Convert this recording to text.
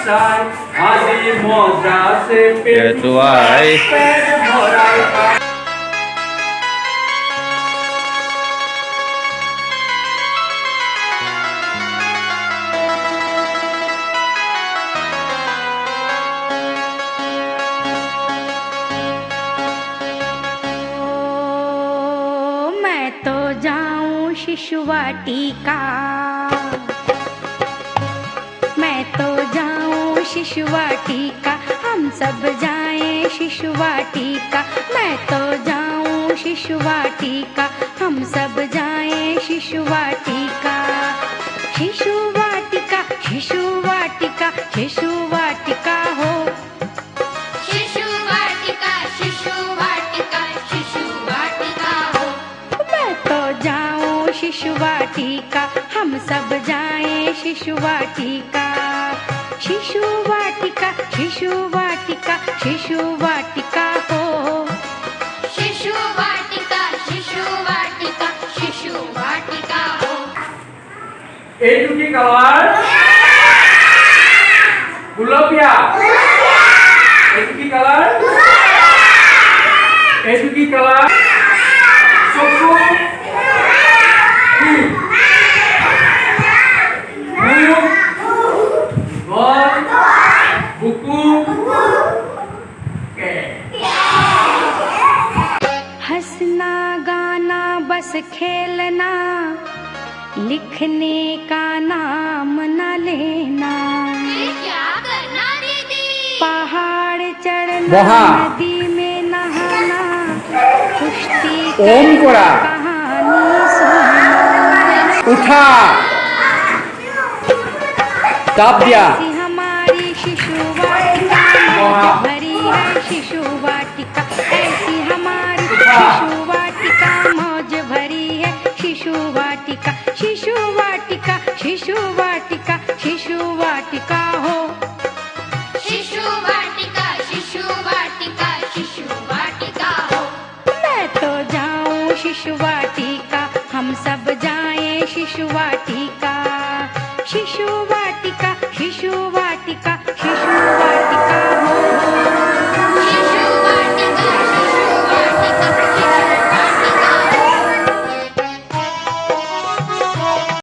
साय आदि मोजा से पेटुआई पेट भराई मैं तो जाऊं शिशुवाटिका, मैं तो जाऊं शिशुवाटिका, हम सब जाएं शिशुवाटिका। मैं तो जाऊं शिशुवाटिका, हम सब जाएं शिशुवाटिका। शिशुवाटिका शिशुवाटिका शिशुवाटिका हो, शिशुवाटिका शिशुवाटिका शिशुवाटिका हो। मैं तो जाऊं शिशुवाटिका, हम सब जाएं शिशुवाटिका। शिशुवाटिका शिशुवाटिका शिशुवाटिका हो, शिशुवाटिका शिशुवाटिका शिशुवाटिका हो। এইটু কি কালার গুলাপিয়া এইটু কি কালার এইটু কি কালার চক্ষু কি মুখ গল বুকু কে हंसना गाना बस खेलना, लिखने का नाम न लेना। ये क्या करना दीदी? पहाड़ चढ़ना, बहा। नदी में नहाना, कुश्ती ओम कोरा। कहानी सुनना। उठा चाप दिया ऐसी हमारी शिशुवाटिका, बहा। मौज भरी है शिशुवाटिका। ऐसी हमारी उठा। शिशुवाटिका, मौज भरी है शिशुवाटिका। शिशुवाटिका शिशुवाटिका शिशुवाटिका हो, शिशुवाटिका शिशुवाटिका शिशुवाटिका हो। मैं तो जाऊं शिशुवाटिका, हम सब जाएं शिशुवाटिका। शिशुवाटिका